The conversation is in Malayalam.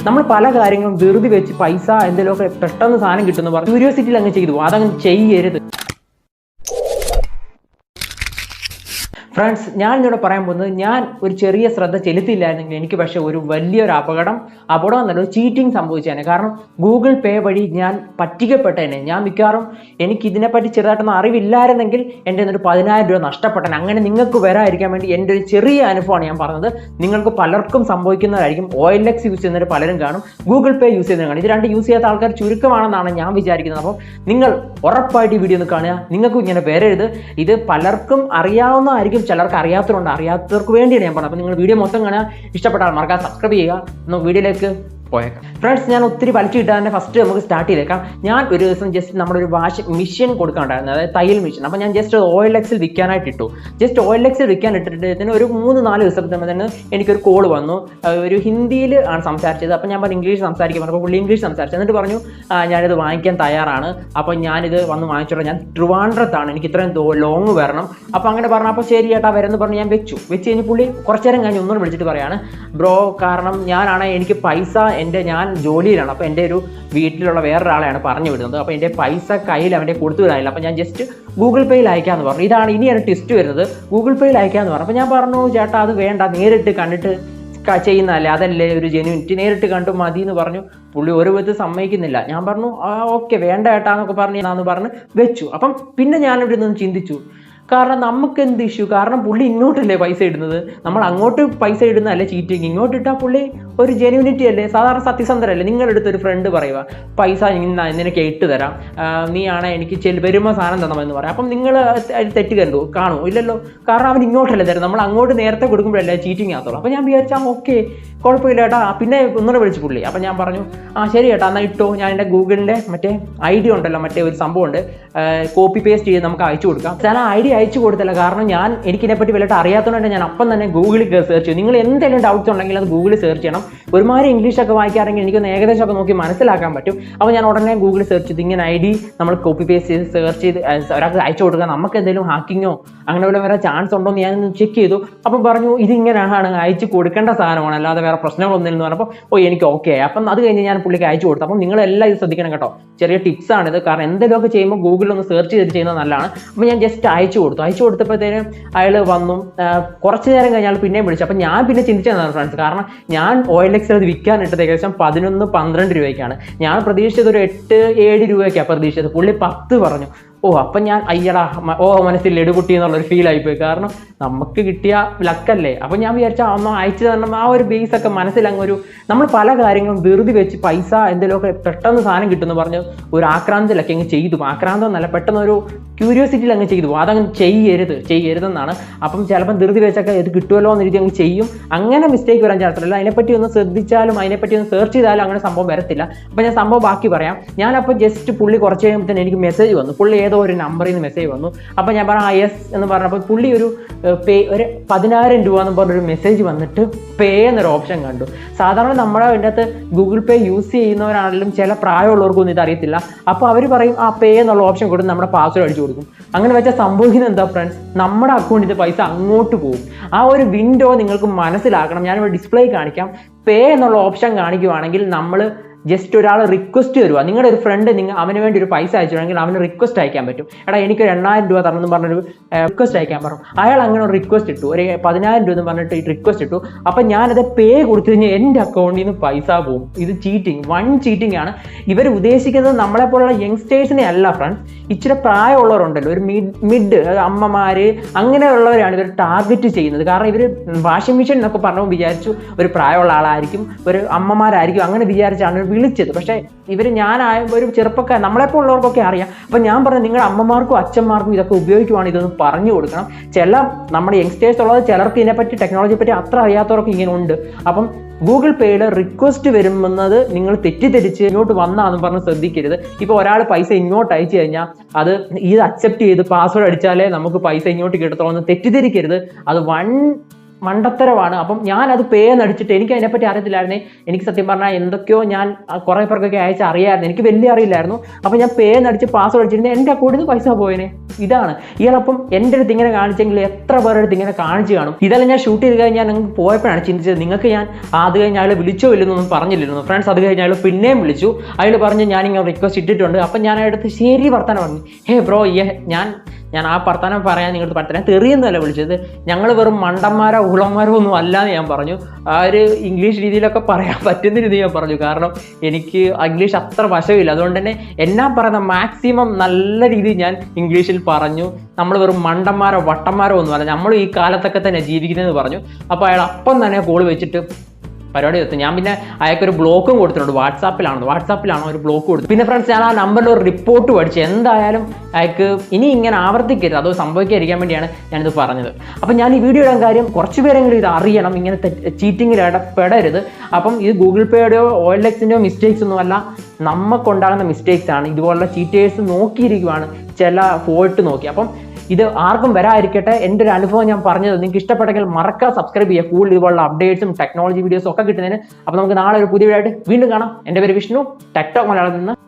നമ്മൾ പല കാര്യങ്ങളും ധൃതി വെച്ച് പൈസ എന്തെങ്കിലുമൊക്കെ പെട്ടെന്ന് സാധനം കിട്ടുമെന്ന് പറഞ്ഞു ക്യൂരിയോസിറ്റിയിൽ അങ്ങ് ചെയ്തു. അതങ്ങ് ചെയ്യരുത്. ഫ്രണ്ട്സ്, ഞാൻ ഇന്നിവിടെ പറയാൻ പോകുന്നത്, ഞാൻ ഒരു ചെറിയ ശ്രദ്ധ ചെലുത്തിയില്ലായിരുന്നെങ്കിൽ എനിക്ക് പക്ഷേ ഒരു വലിയൊരു അപകടം എന്നല്ല, ഒരു ചീറ്റിംഗ് സംഭവിച്ചേനെ. കാരണം ഗൂഗിൾ പേ വഴി ഞാൻ പറ്റിക്കപ്പെട്ടേനെ. ഞാൻ മിക്കവാറും എനിക്ക് ഇതിനെപ്പറ്റി ചെറുതായിട്ടൊന്നും അറിവില്ലായിരുന്നെങ്കിൽ എൻ്റെ ഒരു 10,000 രൂപ നഷ്ടപ്പെട്ടേനെ. അങ്ങനെ നിങ്ങൾക്ക് വരാതിരിക്കാൻ വേണ്ടി എൻ്റെ ഒരു ചെറിയ അനുഭവമാണ് ഞാൻ പറഞ്ഞത്. നിങ്ങൾക്ക് പലർക്കും സംഭവിക്കുന്നതായിരിക്കും. OLX യൂസ് ചെയ്യുന്നവർ പലരും കാണും, ഗൂഗിൾ പേ യൂസ് ചെയ്യുന്നവർ കാണും. ഇത് രണ്ട് യൂസ് ചെയ്യാത്ത ആൾക്കാർ ചുരുക്കമാണെന്നാണ് ഞാൻ വിചാരിക്കുന്നത്. അപ്പോൾ നിങ്ങൾ ഉറപ്പായിട്ട് ഈ വീഡിയോ ഒന്ന് കാണുക. നിങ്ങൾക്കും ഇങ്ങനെ വരരുത്. ഇത് പലർക്കും അറിയാവുന്നതായിരിക്കും, ചിലർക്ക് അറിയാത്തവരുണ്ട്. അറിയാത്തവർക്ക് വേണ്ടിയാണ് ഞാൻ പറഞ്ഞത്. അപ്പോൾ നിങ്ങൾ വീഡിയോ മൊത്തം കാണുക. ഇഷ്ടപ്പെട്ടാൽ മറക്കാതെ സബ്സ്ക്രൈബ് ചെയ്യുക. നമുക്ക് വീഡിയോയിലേക്ക് പോയേക്കാം. ഫ്രണ്ട്സ്, ഞാൻ ഒത്തിരി വലിച്ചു കിട്ടാൻ തന്നെ ഫസ്റ്റ് നമുക്ക് സ്റ്റാർട്ട് ചെയ്തേക്കാം. ഞാൻ ഒരു ദിവസം ജസ്റ്റ് നമ്മുടെ ഒരു വാഷിംഗ് മെഷീൻ കൊടുക്കാനുണ്ടായിരുന്നു, അതായത് തയ്യൽ മെഷീൻ. അപ്പോൾ ഞാൻ ജസ്റ്റ് OLX-ൽ വിൽക്കാനായിട്ട് ഇട്ടു. ജസ്റ്റ് OLX-ൽ വിൽക്കാൻ ഇട്ടിട്ട് ഒരു 3-4 ദിവസത്തിന് തന്നെ എനിക്കൊരു കോൾ വന്നു. ഒരു ഹിന്ദിയിൽ ആണ് സംസാരിച്ചത്. അപ്പോൾ ഞാൻ പറഞ്ഞു ഇംഗ്ലീഷ് സംസാരിക്കാൻ പറഞ്ഞു. അപ്പോൾ പുള്ളി ഇംഗ്ലീഷ് സംസാരിച്ചു. എന്നിട്ട് പറഞ്ഞു ഞാനിത് വാങ്ങിക്കാൻ തയ്യാറാണ്, അപ്പോൾ ഞാനിത് വന്ന് വാങ്ങിച്ചോളാം. ഞാൻ ട്രിവാൻഡ്രത്താണ്, എനിക്ക് ഇത്രയും ലോങ് വരണം. അപ്പോൾ അങ്ങനെ പറഞ്ഞു. അപ്പോൾ ശരി ചേട്ടാ വരുമെന്ന് പറഞ്ഞ് ഞാൻ വെച്ച് കഴിഞ്ഞ് പുള്ളി കുറച്ച് നേരം കഴിഞ്ഞ് ഒന്നും വിളിച്ചിട്ട് പറയാണ്, ബ്രോ, കാരണം ഞാനാണെങ്കിൽ എനിക്ക് പൈസ ഞാൻ ജോലിയിലാണ്. അപ്പോൾ എൻ്റെ ഒരു വീട്ടിലുള്ള വേറൊരാളെയാണ് പറഞ്ഞു വിടുന്നത്. അപ്പോൾ എൻ്റെ പൈസ കയ്യിൽ അവൻ്റെ കൊടുത്തു വിടാനില്ല. അപ്പോൾ ഞാൻ ജസ്റ്റ് ഗൂഗിൾ പേയിൽ അയക്കാമെന്ന് പറഞ്ഞു. ഇനിയാണ് ട്വിസ്റ്റ് വരുന്നത്. ഗൂഗിൾ പേയിൽ അയക്കാമെന്ന് പറഞ്ഞു. അപ്പോൾ ഞാൻ പറഞ്ഞു, ചേട്ടാ അത് വേണ്ട, നേരിട്ട് കണ്ടിട്ട് ചെയ്യുന്നതല്ലേ, അതല്ലേ ഒരു ജെന്യൂനിറ്റി, നേരിട്ട് കണ്ടു മതി എന്ന് പറഞ്ഞു. പുള്ളി ഒരു വിധത്തിൽ സമ്മതിക്കുന്നില്ല. ഞാൻ പറഞ്ഞു ഓക്കെ വേണ്ട ചേട്ടാന്നൊക്കെ പറഞ്ഞ് വെച്ചു. അപ്പം പിന്നെ ഞാനിവിടെ നിന്ന് ചിന്തിച്ചു, കാരണം നമുക്ക് എന്ത് ഇഷ്യൂ? കാരണം പുള്ളി ഇങ്ങോട്ടല്ലേ പൈസ ഇടുന്നത്, നമ്മൾ അങ്ങോട്ട് പൈസ ഇടുന്നതല്ലേ ചീറ്റിങ്. ഇങ്ങോട്ട് ഇട്ടാൽ പുള്ളി ഒരു ജെന്യൂനിറ്റി അല്ലേ, സാധാരണ സത്യസന്ധരല്ലേ. നിങ്ങളെടുത്ത് ഒരു ഫ്രണ്ട് പറയുക പൈസ നിനക്ക് ഇട്ട് തരാം, നീ ആണെ എനിക്ക് വരുമ്പോൾ സാധനം തരണമെന്ന് പറയാം. അപ്പം നിങ്ങൾ തെറ്റ് കാണുമോ? ഇല്ലല്ലോ. കാരണം അവൻ ഇങ്ങോട്ടല്ലേ തരും, നമ്മൾ അങ്ങോട്ട് നേരത്തെ കൊടുക്കുമ്പോഴല്ലേ ചീറ്റിങ് ആകത്തുള്ളൂ. അപ്പം ഞാൻ വിചാരിച്ചാൽ ഓക്കെ കുഴപ്പമില്ല ചേട്ടാ. പിന്നെ ഒന്നുകൂടെ വിളിച്ച് പുള്ളി. അപ്പം ഞാൻ പറഞ്ഞു ശരി ചേട്ടാ എന്നാൽ ഇട്ടോ. ഞാൻ എൻ്റെ ഗൂഗിളിൻ്റെ മറ്റേ ID ഉണ്ടല്ലോ, മറ്റേ ഒരു സംഭവമുണ്ട്, കോപ്പി പേസ്റ്റ് ചെയ്ത് നമുക്ക് അയച്ചു കൊടുക്കാം. ഞാൻ ID അയച്ചു കൊടുത്തില്ല. കാരണം എനിക്കിതിനെപ്പറ്റി വല്ലതും അറിയാത്തതുകൊണ്ട് ഞാൻ അപ്പം തന്നെ ഗൂഗിളിൽ സെർച്ച് ചെയ്യും. നിങ്ങൾ എന്തെങ്കിലും ഡൗട്ട്സ് ഉണ്ടെങ്കിൽ അത് ഗൂഗിളിൽ സെർച്ച് ചെയ്യണം. ഒരുമാതിരി ഇംഗ്ലീഷൊക്കെ വായിക്കാറെങ്കിൽ എനിക്കൊന്ന് ഏകദേശമൊക്കെ നോക്കി മനസ്സിലാക്കാൻ പറ്റും. അപ്പോൾ ഞാൻ ഉടനെ ഗൂഗിളിൽ സെർച്ച് ചെയ്ത് ഇങ്ങനെ ID നമ്മൾ കോപ്പി പേസ്റ്റ് ചെയ്ത് സെർച്ച് ചെയ്ത് ഒരാൾക്ക് അയച്ചു കൊടുക്കുക. നമുക്ക് എന്തെങ്കിലും ഹാക്കിങ്ങോ അങ്ങനെ വരാൻ ചാൻസ് ഉണ്ടോ എന്ന് ഞാൻ ചെക്ക് ചെയ്തു. അപ്പം പറഞ്ഞു ഇതിങ്ങനെയാണ് അയച്ചു കൊടുക്കേണ്ട സാധനമാണ്, അല്ലാതെ വേറെ പ്രശ്നങ്ങളൊന്നും ഇല്ലെന്ന് പറഞ്ഞപ്പോൾ എനിക്ക് ഓക്കെ ആയി. അപ്പം അത് കഴിഞ്ഞ് ഞാൻ പുള്ളിക്ക് അയച്ചു കൊടുത്തു. അപ്പം നിങ്ങളെല്ലാം ഇത് ശ്രദ്ധിക്കണം കേട്ടോ, ചെറിയ ടിപ്സാണിത്. കാരണം എന്തെങ്കിലുമൊക്കെ ചെയ്യുമ്പോൾ ഗൂഗിളിൽ ഒന്ന് സെർച്ച് ചെയ്തിട്ട് ചെയ്യുന്നത് നല്ലതാണ്. അപ്പോൾ ഞാൻ ജസ്റ്റ് അയച്ചു കൊടുത്തപ്പോഴത്തേനും അയാൾ വന്നു. കുറച്ച് നേരം കഴിഞ്ഞാൽ പിന്നെയും വിളിച്ചു. അപ്പം ഞാൻ പിന്നെ ചിന്തിച്ചതാണ് ഫ്രണ്ട്സ്, കാരണം ഞാൻ OLX-ൽ അത് വിൽക്കാനിട്ടത് ഏകദേശം 11-12 രൂപയ്ക്കാണ്. ഞാൻ പ്രതീക്ഷിച്ചത് ഒരു 8-7 രൂപയ്ക്കാണ് പ്രതീക്ഷിച്ചത്. പുള്ളി 10 പറഞ്ഞു. അപ്പം ഞാൻ അയ്യടാ മനസ്സിൽ എടുകുട്ടി എന്നുള്ളൊരു ഫീൽ ആയിപ്പോയി. കാരണം നമുക്ക് കിട്ടിയ ലക്കല്ലേ. അപ്പം ഞാൻ വിചാരിച്ചാൽ ഒന്ന് അയച്ചു തരണം, ആ ഒരു ബേസൊക്കെ മനസ്സിലങ്ങൊരു, നമ്മൾ പല കാര്യങ്ങളും ധൃതി വെച്ച് പൈസ എന്തെങ്കിലുമൊക്കെ പെട്ടെന്ന് സാധനം കിട്ടുമെന്ന് പറഞ്ഞ് ഒരു ആക്രാന്തത്തിലൊക്കെ അങ്ങ് ചെയ്തു. ആക്രാന്തം എന്നല്ല, പെട്ടെന്ന് ഒരു ക്യൂരിയോസിറ്റിയിൽ അങ്ങ് ചെയ്തു. അതങ്ങ് ചെയ്യരുതെന്നാണ്. അപ്പം ചിലപ്പം ധൃതി വെച്ചൊക്കെ ഇത് കിട്ടുമല്ലോ എന്ന് രീതി അങ്ങ് ചെയ്യും. അങ്ങനെ മിസ്റ്റേക്ക് വരാൻ ചാൻസില്ല. അതിനെപ്പറ്റി ഒന്ന് ശ്രദ്ധിച്ചാലും അതിനെപ്പറ്റി ഒന്ന് സെർച്ച് ചെയ്താലും അങ്ങനെ സംഭവം വരത്തില്ല. അപ്പം ഞാൻ സംഭവം ബാക്കി പറയാം. ഞാനപ്പോൾ ജസ്റ്റ് പുള്ളി കുറച്ച് കഴിയുമ്പോൾ തന്നെ എനിക്ക് മെസ്സേജ് വന്നു. പുള്ളി ഏതോ ഒരു നമ്പറിൽ നിന്ന് മെസ്സേജ് വന്നു. അപ്പോൾ ഞാൻ പറഞ്ഞു യെസ് എന്ന് പറഞ്ഞപ്പോൾ പുള്ളി ഒരു 10,000 രൂപ എന്ന് പറഞ്ഞൊരു മെസ്സേജ് വന്നിട്ട് പേ എന്നൊരു ഓപ്ഷൻ കണ്ടു. സാധാരണ നമ്മുടെ അതിൻ്റെ അകത്ത് ഗൂഗിൾ പേ യൂസ് ചെയ്യുന്നവരാണെങ്കിലും ചില പ്രായമുള്ളവർക്കൊന്നും ഇത് അറിയത്തില്ല. അപ്പോൾ അവർ പറയും പേ എന്നുള്ള ഓപ്ഷൻ കൊടുത്ത് നമ്മുടെ പാസ്വേഡ് അടിച്ചു കൊടുക്കും. അങ്ങനെ വെച്ചാൽ സംഭവിക്കുന്നത് എന്താ ഫ്രണ്ട്സ്, നമ്മുടെ അക്കൗണ്ടിൽ പൈസ അങ്ങോട്ട് പോകും. ആ ഒരു വിൻഡോ നിങ്ങൾക്ക് മനസ്സിലാക്കണം. ഞാനിവിടെ ഡിസ്പ്ലേ കാണിക്കാം. പേ എന്നുള്ള ഓപ്ഷൻ കാണിക്കുവാണെങ്കിൽ നമ്മൾ ജസ്റ്റ് ഒരാൾ റിക്വസ്റ്റ് തരുക. നിങ്ങളുടെ ഒരു ഫ്രണ്ട് അവന് വേണ്ടി ഒരു പൈസ അയച്ചിട്ടുണ്ടെങ്കിൽ അവന് റിക്വസ്റ്റ് അയക്കാൻ പറ്റും. എടാ എനിക്ക് 2,000 രൂപ തരണമെന്ന് പറഞ്ഞൊരു റിക്വസ്റ്റ് അയക്കാൻ പറഞ്ഞു. അയാൾ അങ്ങനെ ഒരു റിക്വസ്റ്റ് ഇട്ടു, ഒരു 10,000 രൂപ എന്ന് പറഞ്ഞിട്ട് റിക്വസ്റ്റ് ഇട്ടു. അപ്പം ഞാനത് പേ കൊടുത്തു കഴിഞ്ഞാൽ എൻ്റെ അക്കൗണ്ടിൽ നിന്ന് പൈസ പോകും. ഇത് ചീറ്റിംഗ് ആണ്. ഇവർ ഉദ്ദേശിക്കുന്നത് നമ്മളെപ്പോലുള്ള യങ്സ്റ്റേഴ്സിനെ അല്ല ഫ്രണ്ട്സ്, ഇച്ചിരി പ്രായമുള്ളവരുണ്ടല്ലോ, ഒരു മിഡ് അമ്മമാർ അങ്ങനെയുള്ളവരാണ് ഇവർ ടാർഗറ്റ് ചെയ്യുന്നത്. കാരണം ഇവർ വാഷിംഗ് മെഷീൻ എന്നൊക്കെ പറഞ്ഞു വിചാരിച്ചു ഒരു പ്രായമുള്ള ആളായിരിക്കും, ഒരു അമ്മമാരായിരിക്കും, അങ്ങനെ വിചാരിച്ചാണ് വിളിച്ചത്. പക്ഷേ ഞാനായ ഒരു ചെറുപ്പക്കാർ നമ്മളെപ്പോൾ ഉള്ളവർക്കൊക്കെ അറിയാം. അപ്പം ഞാൻ പറഞ്ഞു നിങ്ങളുടെ അമ്മമാർക്കും അച്ഛന്മാർക്കും ഇതൊക്കെ ഉപയോഗിക്കുവാണ്, ഇതൊന്ന് പറഞ്ഞു കൊടുക്കണം. നമ്മുടെ യങ്സ്റ്റേഴ്സ് ഉള്ളത് ചിലർക്ക് ഇതിനെപ്പറ്റി ടെക്നോളജിയെ പറ്റി അത്ര അറിയാത്തവർക്ക് ഇങ്ങനെ ഉണ്ട്. അപ്പം ഗൂഗിൾ പേയിൽ റിക്വസ്റ്റ് വരുന്നത് നിങ്ങൾ തെറ്റിദ്ധരിച്ച് ഇങ്ങോട്ട് വന്നാന്ന് പറഞ്ഞ് ശ്രദ്ധിക്കരുത്. ഇപ്പോൾ ഒരാൾ പൈസ ഇങ്ങോട്ട് അയച്ചു കഴിഞ്ഞാൽ അത് ഇത് അക്സെപ്റ്റ് ചെയ്ത് പാസ്വേഡ് അടിച്ചാലേ നമുക്ക് പൈസ ഇങ്ങോട്ട് കിട്ടത്തുള്ളൂ എന്ന് തെറ്റിദ്ധരിക്കരുത്. അത് മണ്ടത്തരമാണ്. അപ്പം ഞാനത് പേ നടിച്ചിട്ട് എനിക്ക് അതിനെപ്പറ്റി അറിയത്തില്ലായിരുന്നേ. എനിക്ക് സത്യം പറഞ്ഞാൽ എന്തൊക്കെയോ ഞാൻ കുറേ പേർക്കൊക്കെ അയച്ച് അറിയാമായിരുന്നു, എനിക്ക് വലിയ അറിയില്ലായിരുന്നു. അപ്പം ഞാൻ പേ നടിച്ച് പാസ്വേഡ് അടിച്ചിരുന്നത് എൻ്റെ അക്കൗണ്ടിൽ നിന്ന് പൈസ പോയേനെ. ഇതാണ് ഇയാളപ്പം എൻ്റെ അടുത്ത് ഇങ്ങനെ കാണിച്ചെങ്കിൽ എത്ര പേരുടെ അടുത്ത് ഇങ്ങനെ കാണിച്ച് കാണും. ഇതെല്ലാം ഞാൻ ഷൂട്ട് ചെയ്ത് കഴിഞ്ഞാൽ നിങ്ങൾക്ക് പോയപ്പോഴാണ് ചിന്തിച്ചത്, നിങ്ങൾക്ക് ഞാൻ അത് കഴിഞ്ഞ് അയാൾ വിളിച്ചോ ഇല്ലെന്നൊന്നും പറഞ്ഞില്ലായിരുന്നു ഫ്രണ്ട്സ്. അത് കഴിഞ്ഞ് അയാൾ പിന്നെയും വിളിച്ചു. അയാൾ പറഞ്ഞ് ഞാനിങ്ങനെ റിക്വസ്റ്റ് ഇട്ടിട്ടുണ്ട്. അപ്പം ഞാൻ അയാളുടെ ശരി വർത്താനം പറഞ്ഞു. ഹേ ബ്രോ, ഞാൻ ആ വർത്താനം പറയാൻ നിങ്ങളുടെ വർത്താനം തെറിയൊന്നുമല്ല വിളിച്ചത്, ഞങ്ങൾ വെറും മണ്ടന്മാരോ ഉളന്മാരോ ഒന്നും അല്ലാന്ന് ഞാൻ പറഞ്ഞു. ആ ഒരു ഇംഗ്ലീഷ് രീതിയിലൊക്കെ പറയാൻ പറ്റുന്ന രീതി ഞാൻ പറഞ്ഞു. കാരണം എനിക്ക് ഇംഗ്ലീഷ് അത്ര വശമില്ല, അതുകൊണ്ട് തന്നെ എന്നാ പറയുന്ന മാക്സിമം നല്ല രീതിയിൽ ഞാൻ ഇംഗ്ലീഷിൽ പറഞ്ഞു. നമ്മൾ വെറും മണ്ടന്മാരോ വട്ടന്മാരോ ഒന്നുമല്ല, നമ്മൾ ഈ കാലത്തൊക്കെ തന്നെ ജീവിക്കുന്നതെന്ന് പറഞ്ഞു. അപ്പോൾ അയാൾ അപ്പം തന്നെ കോൾ വെച്ചിട്ട് പരിപാടി എത്തും. ഞാൻ പിന്നെ അയാൾക്കൊരു ബ്ലോക്കും കൊടുത്തിട്ടുണ്ട്, വാട്സാപ്പിലാണോ ഒരു ബ്ലോക്ക് കൊടുത്തു. പിന്നെ ഫ്രണ്ട്സ്, ഞാൻ ആ നമ്പറിൽ ഒരു റിപ്പോർട്ട് പഠിച്ചു. എന്തായാലും അയാൾക്ക് ഇനി ഇങ്ങനെ ആവർത്തിക്കരുത്, അതോ സംഭവിക്കാതിരിക്കാൻ വേണ്ടിയാണ് ഞാനിത് പറഞ്ഞത്. അപ്പം ഞാൻ ഈ വീഡിയോ ഇടാൻ കാര്യം, കുറച്ച് പേരെങ്കിലും ഇത് അറിയണം, ഇങ്ങനെ ചീറ്റിങ്ങിൽ ഇടപെടരുത്. അപ്പം ഇത് ഗൂഗിൾ പേയുടെയോ OLXൻ്റെയോ മിസ്റ്റേക്സ് ഒന്നുമല്ല, നമുക്കുണ്ടാകുന്ന മിസ്റ്റേക്സ് ആണ്. ഇതുപോലുള്ള ചീറ്റേഴ്സ് നോക്കിയിരിക്കുവാണ്, ചില ഫോൾട്ട് നോക്കി. അപ്പം ഇത് ആർക്കും വരാതിരിക്കട്ടെ. എൻ്റെ ഒരു അനുഭവം ഞാൻ പറഞ്ഞത്. നിങ്ങൾക്ക് ഇഷ്ടപ്പെട്ടെങ്കിൽ മറക്കാതെ സബ്സ്ക്രൈബ് ചെയ്യുക, കൂടുതൽ ഇതുപോലുള്ള അപ്ഡേറ്റ്സും ടെക്നോളജി വീഡിയോസും ഒക്കെ കിട്ടുന്നതിന്. അപ്പോൾ നമുക്ക് നാളെ ഒരു പുതിയ വീഡിയോ ആയിട്ട് വീണ്ടും കാണാം. എൻ്റെ പേര് വിഷ്ണു, ടെക്ടോക്ക് മലയാളത്തിൽ നിന്ന്.